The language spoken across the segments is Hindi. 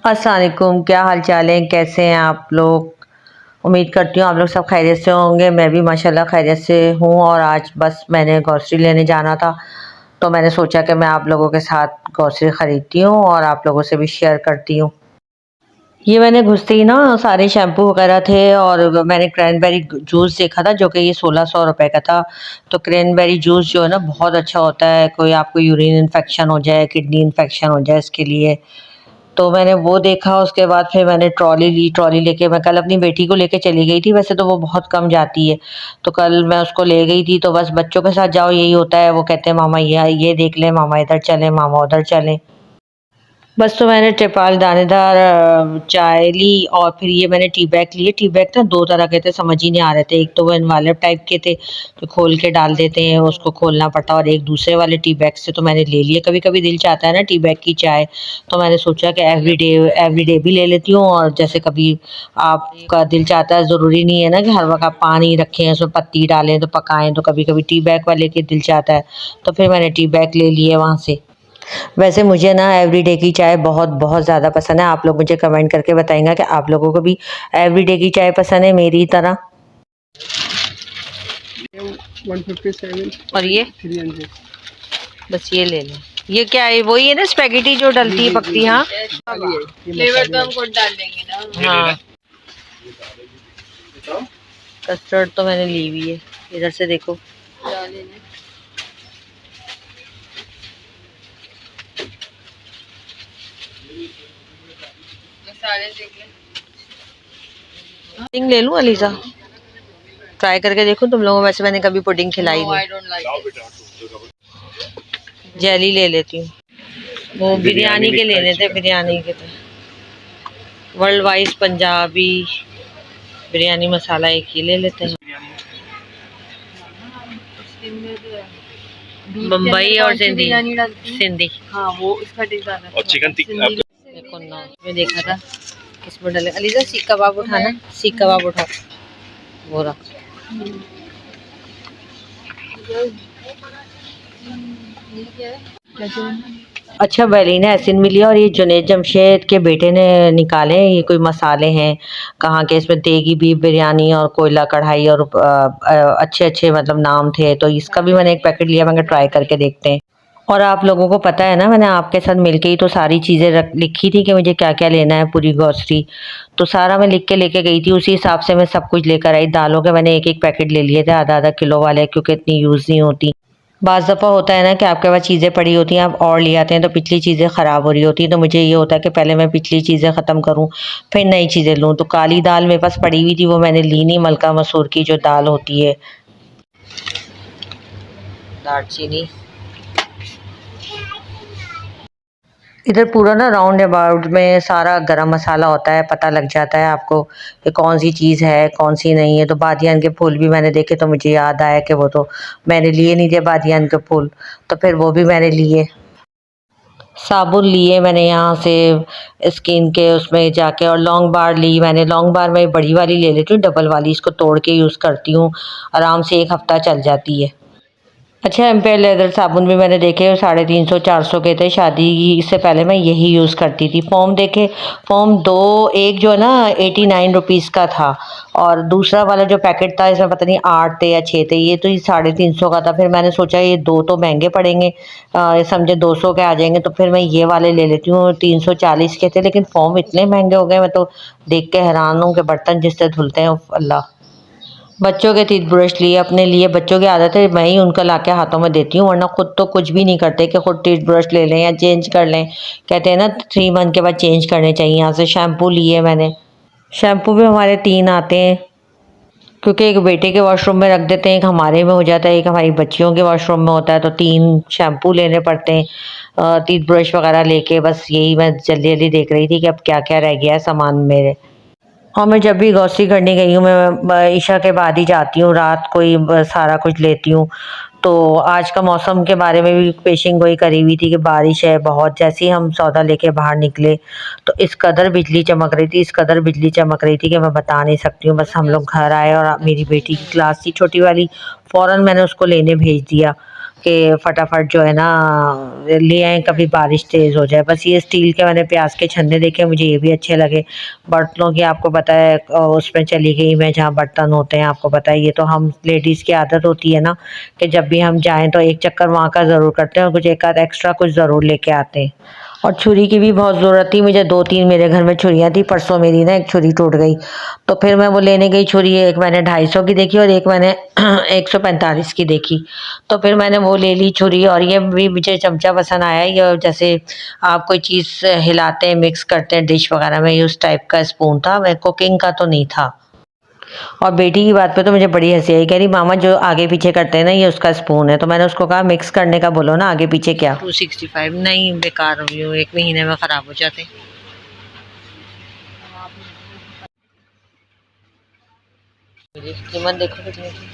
अस्सलाम वालेकुम, क्या हाल चाल है? कैसे हैं आप लोग? उम्मीद करती हूँ आप लोग सब खैरियत से होंगे। मैं भी माशाल्लाह खैरियत से हूँ। और आज बस मैंने ग्रॉसरी लेने जाना था, तो मैंने सोचा कि मैं आप लोगों के साथ ग्रॉसरी ख़रीदती हूँ और आप लोगों से भी शेयर करती हूँ। ये मैंने घुसते ही ना सारे शैम्पू वगैरह थे, और मैंने क्रैनबेरी जूस देखा था जो कि ये 1600 रुपये का था। तो क्रैनबेरी जूस जो है ना बहुत अच्छा होता है, कोई आपको यूरिन इन्फेक्शन हो जाए, किडनी इन्फेक्शन हो जाए, इसके लिए। तो मैंने वो देखा, उसके बाद फिर मैंने ट्रॉली ली। ट्रॉली लेके मैं कल अपनी बेटी को लेके चली गई थी, वैसे तो वो बहुत कम जाती है। तो कल मैं उसको ले गई थी, तो बस बच्चों के साथ जाओ यही होता है, वो कहते हैं मामा ये देख लें, मामा इधर चलें, मामा उधर चलें। बस तो मैंने ट्रिपाल दानेदार चाय ली, और फिर ये मैंने टी बैग लिए। टी बैग ना दो तरह के थे, समझ ही नहीं आ रहे थे। एक तो वो इनवॉल्व टाइप के थे जो खोल के डाल देते हैं, उसको खोलना पड़ता, और एक दूसरे वाले टी बैग से तो मैंने ले लिए। कभी कभी दिल चाहता है ना टी बैग की चाय, तो मैंने सोचा कि एवरी डे भी ले लेती हूँ। और जैसे कभी आपका दिल चाहता है, ज़रूरी नहीं है ना कि हर वक्त आप पानी रखें, उसमें पत्ती डालें तो पकाएं, तो कभी कभी टी बैग वाले के दिल चाहता है, तो फिर मैंने टी बैग ले लिए वहाँ से। वैसे मुझे ना एवरीडे की चाय बहुत बहुत ज़्यादा पसंद है। आप लोग मुझे कमेंट करके बताएंगे कि आप लोगों को भी एवरीडे की चाय पसंद है मेरी तरह। 157 और ये 300। बस ये ले लें। ये क्या है? वही है ना स्पेगेटी जो डलती है पकती? हाँ, फ्लेवर तो हम खुद डाल देंगे ना। हाँ। कस्टर्ड तो मैंने ली हुई है, इधर से देखो। पुडिंग ले लूं अलीजा? ट्राई करके देखूं तुम लोगों? वैसे मैंने कभी पुडिंग खिलाई नहीं। जेली ले लेती हूँ। वो बिरयानी के लेने थे, बिरयानी के थे। वर्ल्ड वाइज पंजाबी बिरयानी मसाला एक ही ले लेते हैं। बम्बई और सिंधी सिंधी, हाँ वो इसका टेस्ट आता है। और चिकन टिक्का देखो ना, मैं देखा था किसमें डले। अलीजा सीख कबाब उठाना, सीख कबाब उठा, वो रहा। अच्छा, बैलीना एसिन मिली। और ये जुनैद जमशेद के बेटे ने निकाले हैं, ये कोई मसाले हैं कहाँ के, इसमें देगी बीफ बिरयानी और कोयला कढ़ाई और अच्छे अच्छे मतलब नाम थे। तो इसका भी मैंने एक पैकेट लिया, मैं ट्राई करके देखते हैं। और आप लोगों को पता है ना, मैंने आपके साथ मिलके ही तो सारी चीज़ें लिखी थी कि मुझे क्या क्या लेना है, पूरी ग्रॉसरी। तो सारा मैं लिख के लेके गई थी, उसी हिसाब से मैं सब कुछ लेकर आई। दालों के मैंने एक एक पैकेट ले लिए थे, आधा आधा किलो वाले, क्योंकि इतनी यूज़ नहीं होती। बाज़ दफ़ा होता है ना कि आपके पास चीज़ें पड़ी होती हैं, आप और ले आते हैं, तो पिछली चीज़ें ख़राब हो रही होती हैं। तो मुझे ये होता है कि पहले मैं पिछली चीज़ें ख़त्म करूँ, फिर नई चीज़ें लूँ। तो काली दाल मेरे पास पड़ी हुई थी, वो मैंने ली नहीं। मलका मसूर की जो दाल होती है। दालचीनी इधर पूरा ना राउंड अबाउट में सारा गरम मसाला होता है, पता लग जाता है आपको कि कौन सी चीज़ है कौन सी नहीं है। तो बादियान के फूल भी मैंने देखे, तो मुझे याद आया कि वो तो मैंने लिए नहीं थे बादियान के फूल, तो फिर वो भी मैंने लिए। साबुन लिए मैंने यहाँ से स्किन के उसमें जाके। और लॉन्ग बार ली मैंने। लॉन्ग बार मैं बड़ी वाली ले लेती हूँ, डबल वाली, इसको तोड़ के यूज़ करती हूँ, आराम से एक हफ़्ता चल जाती है। अच्छा, एम्पेयर लेदर साबुन भी मैंने देखे, 350-400 के थे। शादी से पहले मैं यही यूज़ करती थी। फ़ोम देखे, फ़ोम दो, एक जो है ना 89 रुपीज़ का था, और दूसरा वाला जो पैकेट था इसमें पता नहीं 8 थे या 6 थे। ये तो ये 350 का था। फिर मैंने सोचा ये दो तो महंगे पड़ेंगे, समझे 200 के आ जाएंगे, तो फिर मैं ये वाले ले लेती हूँ। 340 के थे, लेकिन फ़ोम इतने महंगे हो गए, मैं तो देख के हैरान हूँ कि बर्तन जिससे धुलते हैं, अल्लाह। बच्चों के टूथ ब्रश लिए, अपने लिए। बच्चों की आदत है मैं ही उनका लाके हाथों में देती हूँ, वरना खुद तो कुछ भी नहीं करते कि खुद टूथ ब्रश ले लें या चेंज कर लें। कहते हैं ना 3 मंथ के बाद चेंज करने चाहिए। यहाँ से शैम्पू लिए मैंने। शैम्पू भी हमारे 3 आते हैं, क्योंकि एक बेटे के वॉशरूम में रख देते हैं, एक हमारे में हो जाता है, एक हमारी बच्चियों के वॉशरूम में होता है, तो 3 शैम्पू लेने पड़ते हैं। टूथ ब्रश वगैरह लेके बस यही मैं जल्दी जल्दी देख रही थी कि अब क्या क्या रह गया है सामान मेरे। और मैं जब भी ग्रॉसरी करने गई हूँ, मैं ईशा के बाद ही जाती हूँ, रात को ही सारा कुछ लेती हूँ। तो आज का मौसम के बारे में भी पेशिंग गोई करी हुई थी कि बारिश है बहुत। जैसे ही हम सौदा लेके बाहर निकले, तो इस कदर बिजली चमक रही थी, इस कदर बिजली चमक रही थी कि मैं बता नहीं सकती हूँ। बस हम लोग घर आए और मेरी बेटी की क्लास थी छोटी वाली, फ़ौरन मैंने उसको लेने भेज दिया। कि फटाफट जो है ना ले आएँ, कभी बारिश तेज़ हो जाए। बस ये स्टील के मैंने प्याज के छन्ने देखे, मुझे ये भी अच्छे लगे। बर्तनों की आपको पता है उसमें चली गई मैं, जहाँ बर्तन होते हैं आपको पता है, ये तो हम लेडीज़ की आदत होती है ना कि जब भी हम जाएँ तो एक चक्कर वहाँ का ज़रूर करते हैं और कुछ एक आध एक्स्ट्रा कुछ ज़रूर लेके आते हैं। और छुरी की भी बहुत ज़रूरत थी मुझे, 2-3 मेरे घर में छुरियाँ थी। परसों मेरी ना एक छुरी टूट गई, तो फिर मैं वो लेने गई छुरी, एक मैंने 250 की देखी और एक मैंने 145 की देखी, तो फिर मैंने वो ले ली छुरी। और ये भी मुझे चमचा पसंद आया, ये जैसे आप कोई चीज़ हिलाते हैं, मिक्स करते हैं डिश वगैरह में, ये उस टाइप का स्पून था, मैं कुकिंग का तो नहीं था। और बेटी की बात पे तो मुझे बड़ी हंसी आई, कह रही मामा जो आगे पीछे करते हैं ना ये उसका स्पून है। तो मैंने उसको कहा मिक्स करने का बोलो ना, आगे पीछे क्या। 265 नहीं, बेकार रिव्यू, 1 महीने में ख़राब हो जाते हैं। कीमत देखो कितनी की।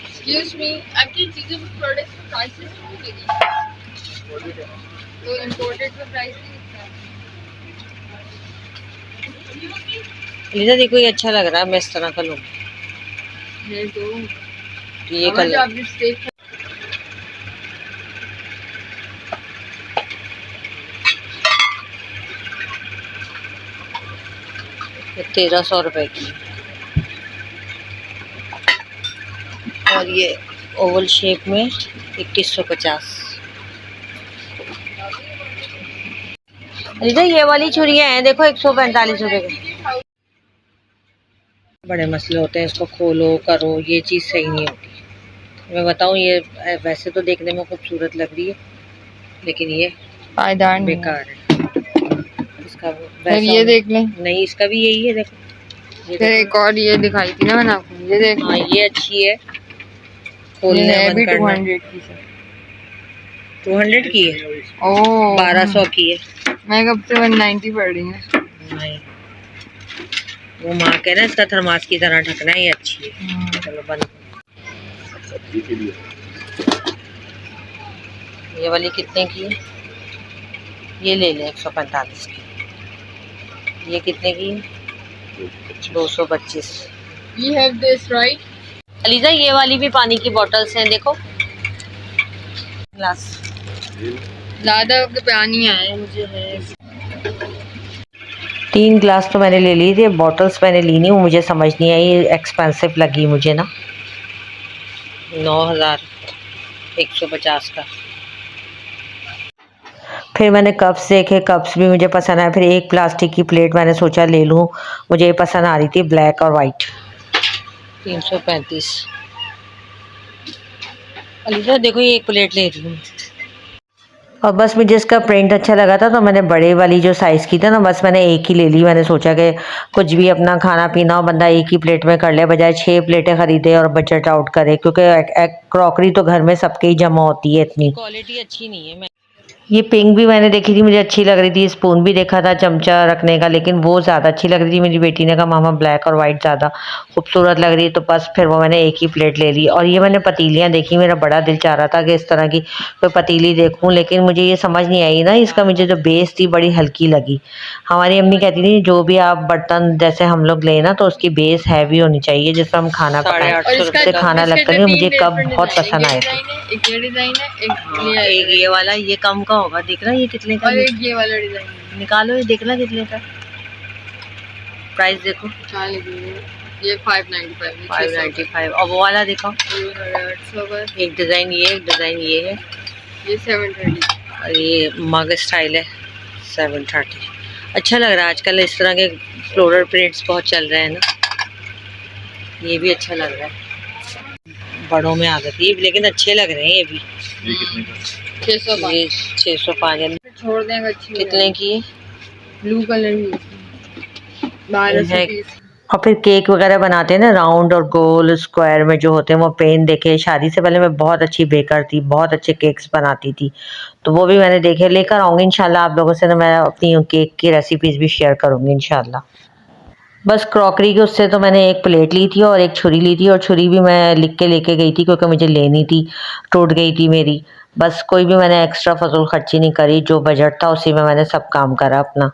एक्सक्यूज मी, आपकी चीजों पे प्रोडक्ट्स पे प्राइसेस क्यों लगी? तो इंपोर्टेड पे प्राइस नहीं लिखता लीजा देखो ये अच्छा लग रहा है, मैं इस तरह का लूँगी। है। तो ये कलर आप स्टेक 1300 रुपए की, और ये ओवल शेप में 2150। लीजा ये वाली छुरियाँ हैं देखो 145 रुपए की। बड़े मसले होते हैं, इसको खोलो करो, ये चीज़ सही नहीं होती। मैं बताऊँ, ये वैसे तो देखने में खूबसूरत लग रही है लेकिन ये पायदार बेकार है। इसका फिर ये देख लें, नहीं इसका भी यही है देखो। ये फिर एक और ये दिखाई थी ना मैंने आपको, ये देख। हाँ ये अच्छी है, ये खोलने है भी बंद करना। 200 की सर। 200 की है, ओह 1200 की है। मैं कब से 190 पड़ रही है। नहीं वो माँ के ना इसका थर्मास की तरह ढकना है, ये अच्छी है। चलो बंद। ये वाली कितने की है? ये ले लें 145 की। ये कितने की है? 225। We have this right? ELISA ये वाली भी पानी की बॉटल्स हैं देखो, ग्लास। ज़्यादा पानी आया मुझे है। 3 ग्लास तो मैंने ले लिए थे, बॉटल्स मैंने ली नहीं, वो मुझे समझ नहीं आई, एक्सपेंसिव लगी मुझे ना, 9150 का। फिर मैंने कप्स देखे, कप्स भी मुझे पसंद आए। फिर एक प्लास्टिक की प्लेट मैंने सोचा ले लूँ, मुझे ये पसंद आ रही थी, ब्लैक और वाइट, 335। अलीजा देखो ये एक प्लेट ले रही हूँ, और बस मुझे इसका प्रिंट अच्छा लगा था तो मैंने बड़े वाली जो साइज़ की था ना, बस मैंने एक ही ले ली। मैंने सोचा कि कुछ भी अपना खाना पीना हो बंदा एक ही प्लेट में कर ले, बजाय 6 प्लेटें ख़रीदे और बजट आउट करे, क्योंकि क्रॉकरी तो घर में सबके ही जमा होती है इतनी। क्वालिटी अच्छी नहीं है। ये पिंक भी मैंने देखी थी, मुझे अच्छी लग रही थी। स्पून भी देखा था चमचा रखने का, लेकिन वो ज़्यादा अच्छी लग रही थी। मेरी बेटी ने कहा मामा ब्लैक और वाइट ज़्यादा खूबसूरत लग रही है, तो बस फिर वो मैंने एक ही प्लेट ले ली। और ये मैंने पतीलियाँ देखी, मेरा बड़ा दिल चाह रहा था कि इस तरह की कोई पतीली देखूं, लेकिन मुझे ये समझ नहीं आई ना, इसका मुझे जो बेस थी बड़ी हल्की लगी। हमारी अम्मी कहती थी जो भी आप बर्तन जैसे हम लोग लें ना, तो उसकी बेस हैवी होनी चाहिए जिसमें हम खाना पकाएं, उससे खाना लगता है। मुझे कप बहुत पसंद आया था। एक ये डिजाइन है, एक ये वाला, ये कम का होगा, देख रहा है ये कितने का, और एक ये वाला डिजाइन निकालो ये देखना कितने का, प्राइस देखो। ये 595 595। और वो वाला देखो, 800 का। एक डिज़ाइन ये, एक डिज़ाइन ये है, ये 730 और ये मग स्टाइल है 730। अच्छा लग रहा है, आजकल इस तरह के फ्लोरल प्रिंट्स बहुत चल रहे हैं ना, ये भी अच्छा लग रहा है। बड़ों में आदत है, लेकिन अच्छे लग रहे हैं ये भी। 605 छोड़ देंगे। अच्छी कितने की है? ब्लू कलर की 1200 पीस। और फिर केक वगैरह बनाते हैं ना, राउंड और गोल स्क्वायर में जो होते हैं, वो पेन देखे। शादी से पहले मैं बहुत अच्छी बेकर थी, बहुत अच्छे केक्स बनाती थी, तो वो भी मैंने देखे, लेकर आऊँगी इंशाल्लाह आप लोगों से ना। मैं अपनी केक की रेसिपीज़ भी शेयर करूँगी इंशाल्लाह। बस क्रॉकरी के उससे तो मैंने एक प्लेट ली थी और एक छुरी ली थी, और छुरी भी मैं लिख के लेके गई थी क्योंकि मुझे लेनी थी, टूट गई थी मेरी। बस कोई भी मैंने एक्स्ट्रा फजूल खर्ची नहीं करी, जो बजट था उसी में मैंने सब काम करा अपना।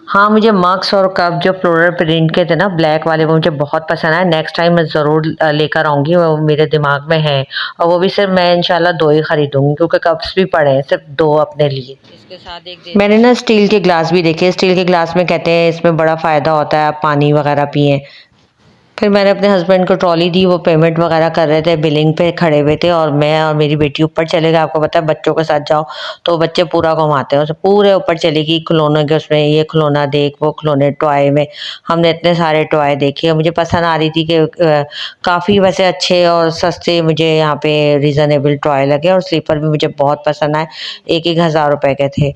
हाँ, मुझे मग्स और कप जो फ्लोरल प्रिंट के थे ना ब्लैक वाले, वो मुझे बहुत पसंद आए। नेक्स्ट टाइम मैं ज़रूर लेकर आऊँगी, वो मेरे दिमाग में है। और वो भी सिर्फ मैं इंशाल्लाह 2 ही खरीदूँगी, क्योंकि कप्स भी पड़े हैं, सिर्फ 2 अपने लिए। इसके साथ एक मैंने ना स्टील के ग्लास भी देखे। स्टील के ग्लास में कहते हैं इसमें बड़ा फ़ायदा होता है, आप पानी वगैरह पिएँ। फिर मैंने अपने हस्बैंड को ट्रॉली दी, वो पेमेंट वगैरह कर रहे थे, बिलिंग पे खड़े हुए थे, और मैं और मेरी बेटी ऊपर चले गए। आपको पता है बच्चों के साथ जाओ तो बच्चे पूरा घुमाते हैं, उसे पूरे ऊपर चली गई खिलौनों के उसमें, ये खिलौना देख, वो खिलौने टॉय में। हमने इतने सारे टॉय देखे और मुझे पसंद आ रही थी कि काफ़ी वैसे अच्छे और सस्ते मुझे यहाँ पे रीज़नेबल टॉय लगे, और स्लीपर भी मुझे बहुत पसंद आए। एक-एक हज़ार रुपए के थे।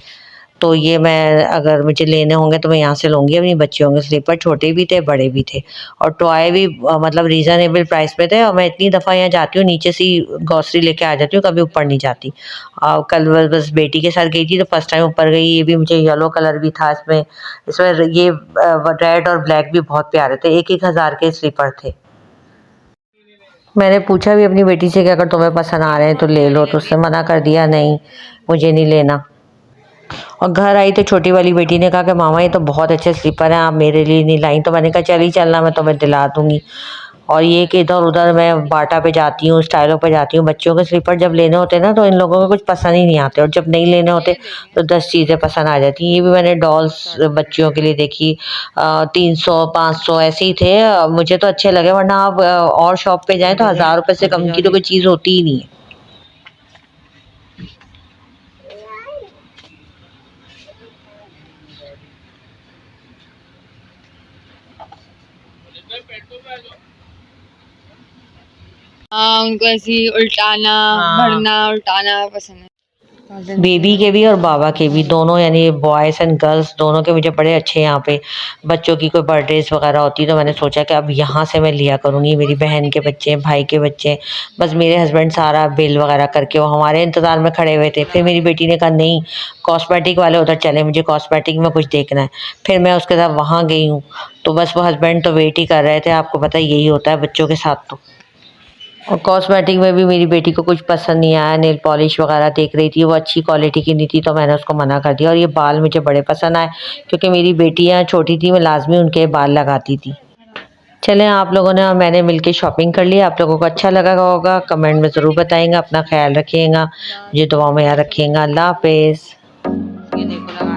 तो ये मैं अगर मुझे लेने होंगे तो मैं यहाँ से लूँगी अपनी बच्चियों के स्लीपर, छोटे भी थे, बड़े भी थे, और टॉय भी मतलब रीज़नेबल प्राइस पे थे। और मैं इतनी दफ़ा यहाँ जाती हूँ, नीचे से ही ग्रोसरी लेके आ जाती हूँ, कभी ऊपर नहीं जाती। कल बस बेटी के साथ गई थी तो फर्स्ट टाइम ऊपर गई। ये भी मुझे येलो कलर भी था इसमें, ये रेड और ब्लैक भी बहुत प्यारे थे। एक-एक हज़ार के स्लीपर थे। मैंने पूछा भी अपनी बेटी से कि अगर तुम्हें पसंद आ रहे हैं तो ले लो, तो उसने मना कर दिया, नहीं मुझे नहीं लेना। और घर आई तो छोटी वाली बेटी ने कहा कि मामा ये तो बहुत अच्छे स्लीपर हैं, आप मेरे लिए नहीं लाई। तो मैंने कहा चल चलना, मैं तुम्हें दिला दूंगी। और ये कि इधर उधर मैं बाटा पे जाती हूँ, स्टाइलों पे जाती हूँ, बच्चों के स्लीपर जब लेने होते हैं ना तो इन लोगों को कुछ पसंद ही नहीं आते, और जब नहीं लेने होते तो 10 चीज़ें पसंद आ जाती हैं। ये भी मैंने डॉल्स बच्चियों के लिए देखी, 300 500 ऐसे ही थे। मुझे तो अच्छे लगे, वरना आप और शॉप पे जाएं तो 1000 रुपये से कम की तो कोई चीज़ होती ही नहीं है। हाँ, उनको ऐसी उल्टाना, हाँ। भरना उल्टाना पसंद है। बेबी के भी और बाबा के भी, दोनों यानी बॉयज़ एंड गर्ल्स दोनों के मुझे बड़े अच्छे यहाँ पे। बच्चों की कोई बर्थडेज वगैरह होती है तो मैंने सोचा कि अब यहाँ से मैं लिया करूँगी। मेरी बहन के बच्चे हैं, भाई के बच्चे हैं। बस मेरे हस्बैंड सारा बिल वगैरह करके वो हमारे इंतज़ार में खड़े हुए थे। फिर मेरी बेटी ने कहा नहीं, कॉस्मेटिक वाले उधर चले, मुझे कॉस्मेटिक में कुछ देखना है। फिर मैं उसके साथ वहाँ गई हूँ। तो बस वो हस्बैंड तो वेट ही कर रहे थे। आपको पता है यही होता है बच्चों के साथ। तो और कॉस्मेटिक में भी मेरी बेटी को कुछ पसंद नहीं आया। नेल पॉलिश वगैरह देख रही थी, वो अच्छी क्वालिटी की नहीं थी, तो मैंने उसको मना कर दिया। और ये बाल मुझे बड़े पसंद आए, क्योंकि मेरी बेटियां छोटी थी, मैं लाजमी उनके बाल लगाती थी। चलें, आप लोगों ने और मैंने मिलके शॉपिंग कर लिया। आप लोगों को अच्छा लगा होगा, कमेंट में ज़रूर बताएंगा। अपना ख्याल रखिएगा, मुझे दुआओं में याद रखिएगा। अल्लाह हाफिज़। ये देखो लगा